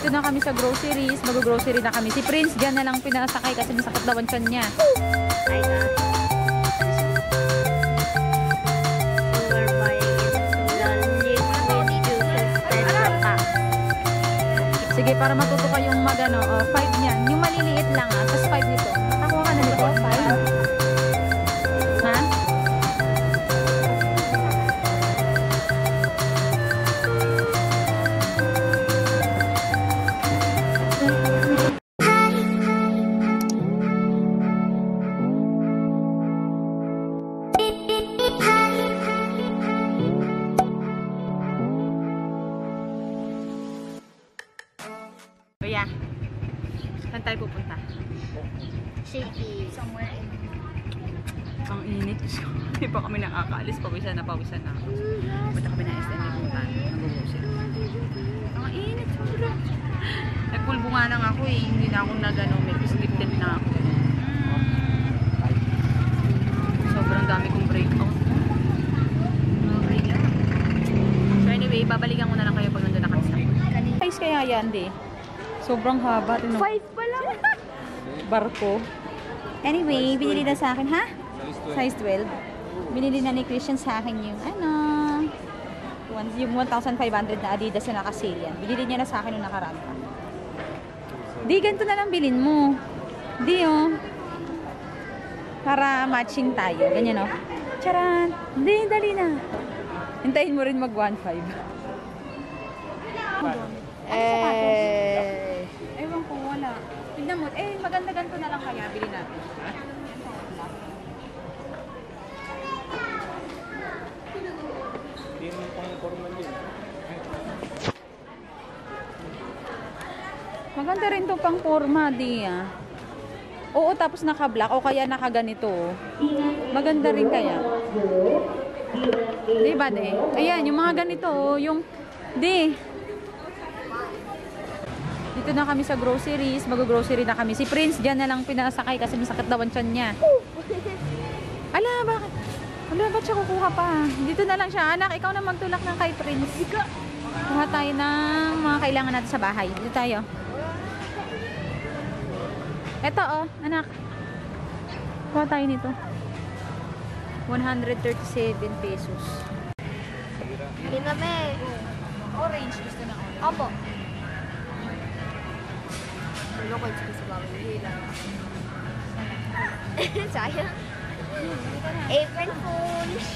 Dito na kami sa groceries. Mag-grocery na kami. Si Prince dyan na lang pinasakay kasi masakit daw ang tiyan niya. Ay na. Sige, para matuto kayong mag-ano, 5 niyan. Yung maliliit lang tapos 5 nito. Nakakuha ka na nito? 5? Ha? Kuya, saan tayo pupunta? City. Somewhere in... Ang init. Hindi pa kami nakakaalis. Pawisan na ako. Punta kami na SM puntahan. Nag-grocery. Ang init. Sobra. Nagpulbo nga lang ako eh. Hindi na ako nag-ano. May prescripted na ako. Sobrang dami kong breakout. Okay lang. So anyway, babalikan ko na lang kayo pag nandun na kami sa size kaya yan di. Sobrang haba. 5 pa lang. Barko. Anyway, binili na sa akin, ha? Size 12. Binili na ni Christian sa akin yung, yung 1,500 na Adidas na naka-sale yan. Binili niya na sa akin nung nakaraan pa. Di, ganito na lang bilhin mo. Di, oh. Para matching tayo. Ganyan, oh. Charan! Di, dali na. Hintayin mo rin mag 1,500. Ewan ko, wala. Tignan mo, maganda ganito na lang kaya, bilhin natin. Maganda rin to pang forma, di Oo, tapos naka-black o kaya naka-ganito. Maganda rin kaya. Di ba, de? Ayan, yung mga ganito, yung... Di. Dito na kami sa groceries. Mag-grocery na kami. Si Prince dyan na lang pinasakay kasi masakit daw ang tiyan niya. Ala, bakit? Ala, ba't siya kukuha pa? Dito na lang siya. Anak, ikaw na magtulak ng kay Prince. Kuha tayo ng mga kailangan natin sa bahay. Dito tayo. Eto, oh, anak. Kuha tayo nito. 137 pesos. Ginabi. Orange. Gusto na orange. Opo. Ano ko yung sa bagay? Hila. Sayang. April Fools.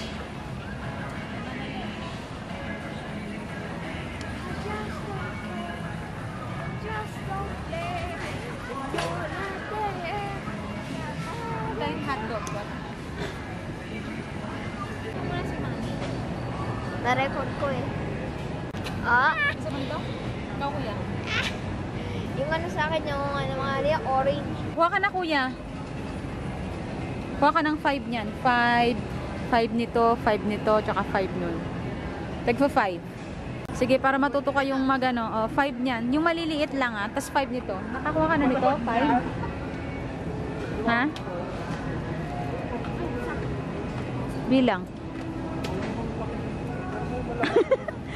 Just don't play. Ito yung hotdog. Na-record ko eh. Ah! Gusto mo nito? Ikaw, kuya. Yung ano sa akin, yung ano mga orange. Kuha ka na, kuya. Kuha ka ng 5 niyan. 5 nito, 5 nito, tsaka 5 nun. Tagpa 5. Sige, para matuto kayong mag 5 niyan. Yung maliliit lang tas 5 nito. Nakakuha ka na nito? 5? Ha? Bilang.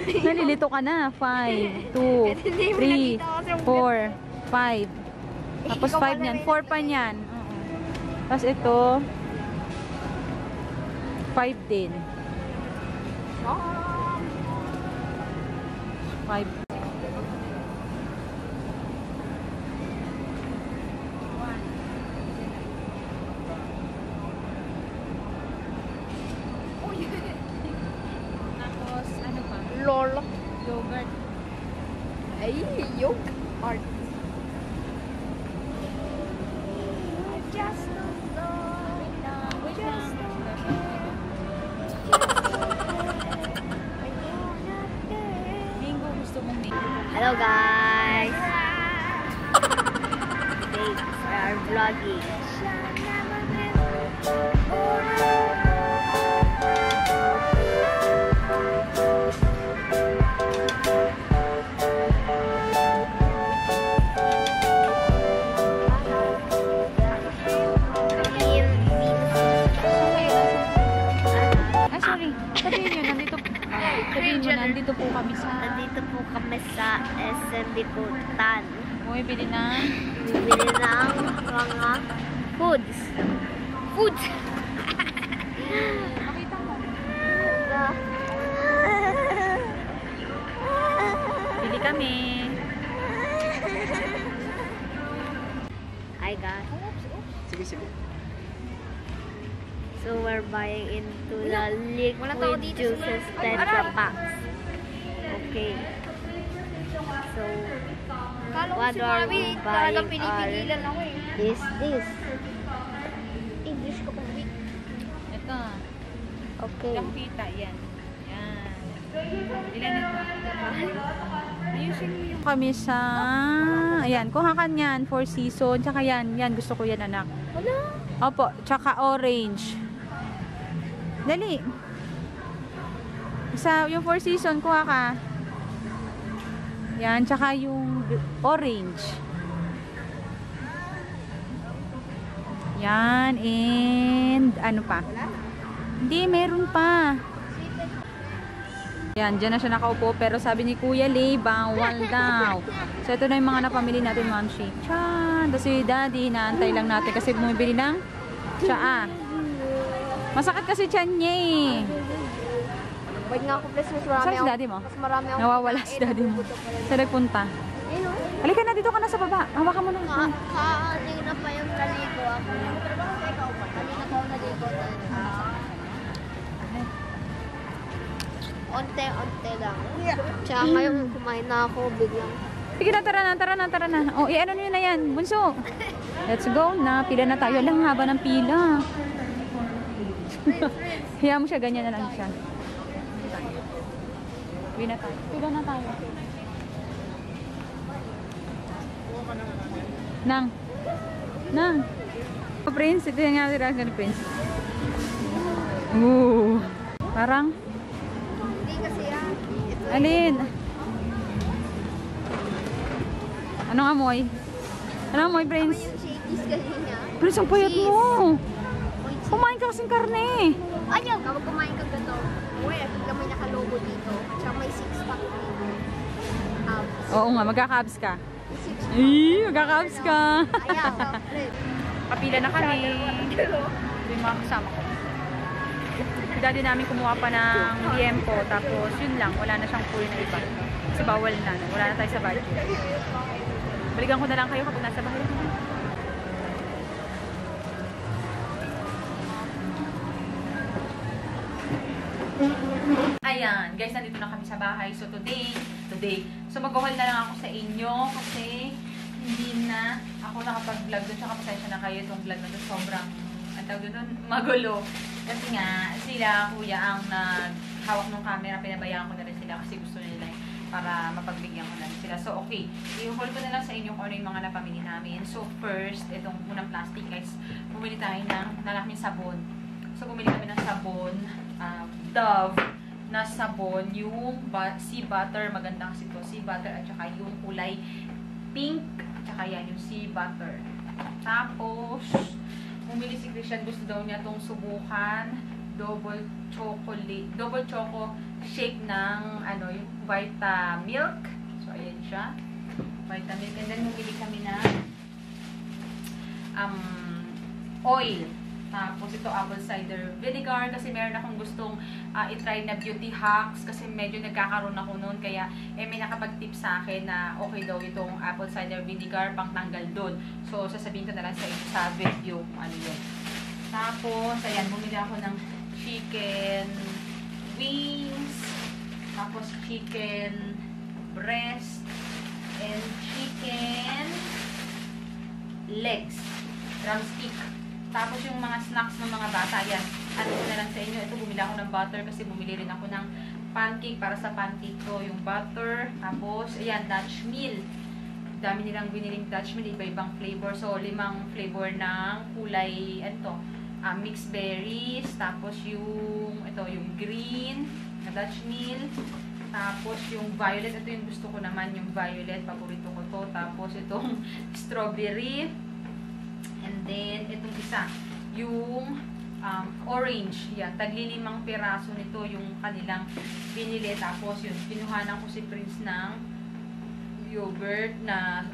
Nalilito ka na. 5, 2, 3, 4, 5. Tapos 5 niyan. 4 pa niyan. Tapos ito 5 din. 5. Tapos ano pa? LOL. Yogurt. Ay, yogurt. Just Bingo, gusto mong bingo. Hello guys. Today we are vlogging. Nandito po kami sa SM kalikutan. Bumibili na. Bibili ng mga foods. Foods! Makita mo. Bili kami. Hi guys. Sige, sige. So we're buying into the liquid juices Tetra Packs. Okay. So what are we buying is this. English ko pa week. Ito. Okay. Ilang kita. Yan. Yan. Ilan ito? Ayusin mo yung kami sa... Ayan. Kuha ka niyan. Four Seasons. Tsaka yan. Yan. Gusto ko yan, anak. Wala. Opo. Tsaka orange. Dali. Sa yung Four Seasons, kuha ka. Yan. Tsaka yung orange. Yan. And ano pa? Hindi, meron pa. Yan, dyan na siya nakaupo. Pero sabi ni Kuya Lay, bawal daw. So, ito na yung mga napamili natin, Mamshi. Tiyan. Tapos si Daddy, naantay lang natin kasi bumibili ng tsaa. Masakit kasi tiyan niya eh. Wait nga ako, please. Mas marami Saan si Daddy mo? Mas marami ako. Nawawala si Daddy mo. Saan nagpunta? Ayun o. Halika na, dito ka na sa baba. Hawakan mo na. Kanina pa yung naligo ako. Kanina pa ako naligo. Onte-onte lang. Tsaka ngayong kumain na ako, biglang. Sige na, tara na, tara na, tara na. O, ano nyo na yan, bunso. Let's go na. Pila na tayo. Alang haba ng pila. Hiya mo siya, ganyan na lang siya. Uwi na tayo. Pila na tayo. Nang. Nang. Prince, ito yung nga tira ni Prince. Ooh. Parang. Hindi kasi yan. Alin? Anong amoy? Anong amoy, Prince? Yung shakies kanina. Prince, ang payat mo. Kumain ka kasing karne. Ayaw, kapag kumain ka gato. Uy, nakita may nakalogo dito. Tsaka may six-pack dito. Oo nga, magkakabs ka. Six-pack. Magkakabs ka. Ayaw. Kapila na kami. Ito yung mga kasama ko. Si daddy namin kumuha pa ng liempo. Tapos yun lang, wala na siyang full na iba. Kasi bawal na. Wala na tayo sa budget. Balikan ko na lang kayo kapag nasa bahay na kami. Ayan, guys, nandito na kami sa bahay. So so mag-haul na lang ako sa inyo kasi hindi na ako nakapag-vlog doon. Tsaka pasensya na kayo itong vlog na doon. Sobrang, ang tawag doon, magulo. Kasi nga, sila, kuya, ang naghawak ng camera. Pinabayaan ko na rin sila kasi gusto nila para mapagbigyan ko na rin sila. So, okay. I-haul ko na lang sa inyo kung ano yung mga napamili namin. So, first, itong unang plastic, guys. Bumili tayo ng nalaking sabon. So, bumili kami ng sabon. Dove na sabon. Yung sea butter. Maganda kasi ito. Sea butter at saka yung kulay pink. Tsaka yan, yung sea butter. Tapos, bumili si Christian. Gusto daw niya itong subukan. Double choco shake ng yung Vitamilk. So, ayan siya. Vitamilk. And then, bumili kami ng oil. Tapos, ito apple cider vinegar. Kasi meron akong gustong itry na beauty hacks. Kasi medyo nagkakaroon ako noon. Kaya, may nakapag-tip sa akin na okay daw itong apple cider vinegar pang tanggal doon. So, sasabihin ko na lang sa inyo sa video kung ano yun. Tapos, ayan, bumili ako ng chicken wings. Tapos, chicken breast. And chicken legs. Drumstick. Tapos yung mga snacks ng mga bata, yan. Ano ko na lang sa inyo. Ito, bumili ako ng butter kasi bumili rin ako ng pancake para sa pancake ko. Yung butter. Tapos, ayan, Dutch meal. Dami nilang biniling Dutch meal. Iba-ibang flavor. So, 5 flavor ng kulay, mixed berries. Tapos, yung green na Dutch meal. Tapos, yung violet. Ito yung gusto ko naman. Yung violet. Paborito ko to. Tapos, itong strawberry. And then, itong isa, yung orange. Yan, tagli 5 piraso nito yung kanilang binili. Tapos, yun, pinuhanan ko si Prince ng yogurt na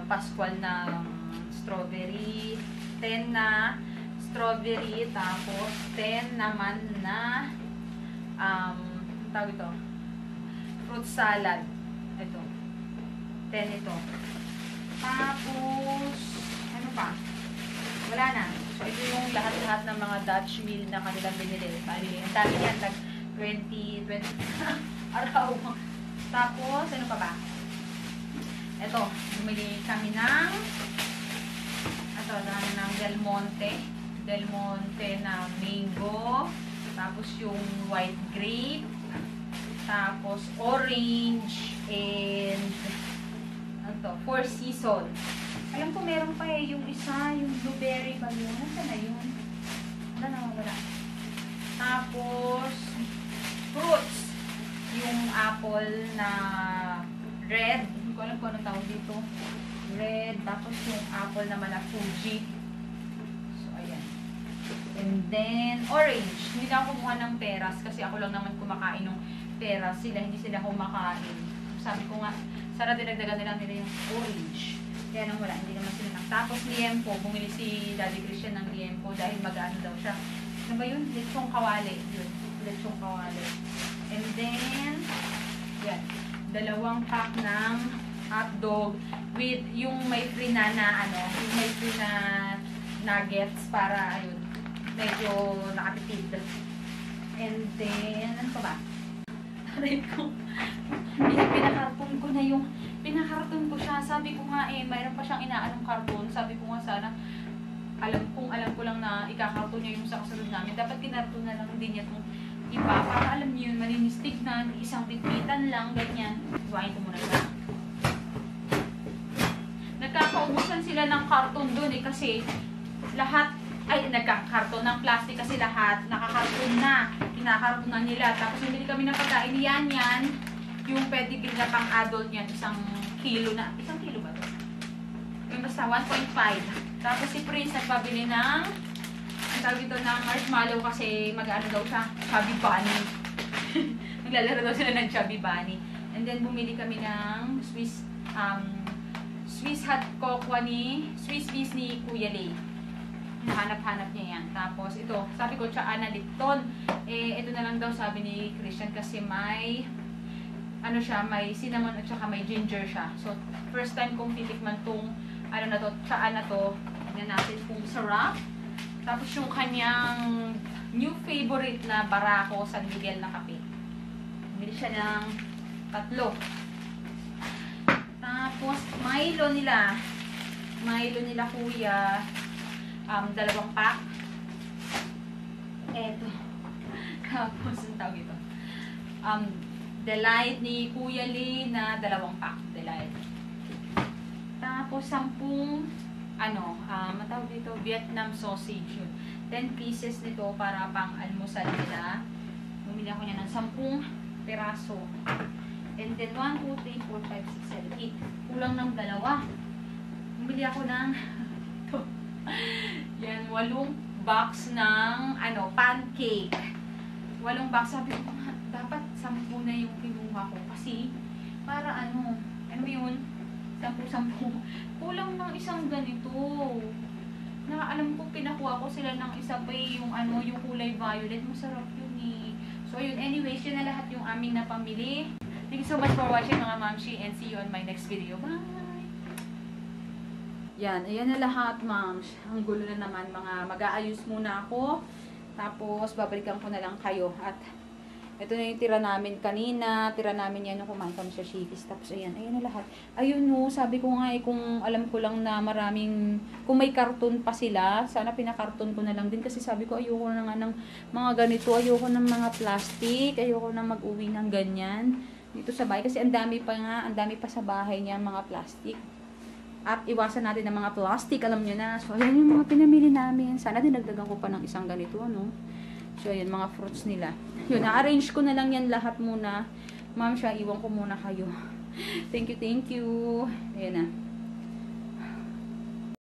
Pascual na strawberry, 10 na strawberry, tapos 10 naman na tawag ito, fruit salad. Ito. 10 ito. Tapos, ano pa? Wala na. So, ito yung lahat-lahat ng mga Dutch meal na kanilang binili. Bali, ang dami yan. Tag 20 araw. Tapos, ano pa ba? Ito, bumili kami ng Del Monte na mango. Tapos yung white grape. Tapos orange. And ano to? Four Seasons. Alam ko meron pa eh. Yung isa, yung blueberry ba yun? Nasaan na yun? Wala. Tapos fruits. Yung apple na red. Hindi ko alam kung anong tawag dito. Red. Tapos yung apple naman na Fuji. So, ayan. And then, orange. Hindi na ako kumuha ng peras kasi ako lang naman kumakain ng peras. Hindi sila kumakain. Sabi ko nga, sana dinagdagan nila yung orange. Kaya nang wala, hindi naman sila tapos liempo. Bumili si Daddy Christian ng liempo dahil mag-ano daw siya. Ano ba yun? Lechong kawali. Yun. Lechong kawali. And then, yan. 2 pack ng hotdog with yung may free na yung may free na nuggets para, ayun, medyo nakatipid. And then, ano pa ba? Tarin ko. Pinakarton ko siya. Sabi ko nga mayroon pa siyang inaanong karton. Sabi ko nga sana, alam ko lang na ikakarton niya yung sa kasunod namin. Dapat kinarton na lang din niya itong iba. Para alam niyo yun, malinistig na, isang bitbitan lang, ganyan. Iwain ko muna lang. Nagkakaubusan sila ng karton doon kasi lahat, nagkakarton ng plastic kasi lahat, nakakarton na. Kinakarton na nila. Tapos hindi kami ng pagkain yan. Yung pedigree na pang adult yan, 1 kilo na. 1 kilo ba ito? Yung basta 1.5. Tapos si Prince nagpabili ng tawag ito ng marshmallow kasi mag-ano daw siya, Chubby Bunny. Maglalaro daw sila ng Chubby Bunny. And then bumili kami ng Swiss hot cocoa Swiss Bees ni Kuya Lay. Nahanap-hanap niya yan. Tapos ito, sabi ko tsaka na Lipton. Ito na lang daw sabi ni Christian kasi may may cinnamon at saka may ginger siya. So, first time kong titikman tong tsaka na to. Tignan natin kung sarap. Tapos yung kanyang new favorite na Barako San Miguel na kape. Bili siya ng 3. Tapos Milo nila kuya. 2 pack. Eto. Tapos ang tawag ito. Delight ni Kuya Lee na 2 pack. Delight. Tapos 10 matawag dito, Vietnam sausage yun. 10 pieces nito para pang almusal nila. Bumili ako niya ng 10 peraso. And then 1, 2, 3, 4, 5, 6, 7, 8. Kulang ng 2. Bumili ako ng yan, 8 box ng pancake. 8 box. Sabi ko nga, dapat 10 na yung kinuha ko. Kasi, para ano yun? 10. Kulang ng isang ganito. Na alam ko, pinakuha ko sila ng isa pa yung yung kulay violet. Masarap yun eh. So, yun. Anyways, yun na lahat yung aming napamili. Thank you so much for watching mga mamshi and see you on my next video. Bye! Yan. Ayan na lahat, mams. Ang gulo na naman. Mag-aayos muna ako. Tapos, babalikan ko na lang kayo. At ito na yung tira namin kanina. Tira namin yan yung kumain kami sa Shakey's. Tapos, ayan na lahat. Ayun no, sabi ko nga kung alam ko lang na kung may karton pa sila, sana pinakarton ko na lang din. Kasi sabi ko, ayoko na nga ng mga ganito. Ayoko ng mga plastic. Ayoko na mag-uwi ng ganyan. Dito sa bahay. Kasi ang dami pa sa bahay niya, mga plastic. At iwasan natin ng mga plastic, alam nyo na. So, ayan yung mga pinamili namin. Sana dinagdagan ko pa ng isang ganito, no? So, ayan, mga fruits nila. Yun, na-arrange ko na lang yan lahat muna. Ma'am siya, iwan ko muna kayo. Thank you. Ayan na.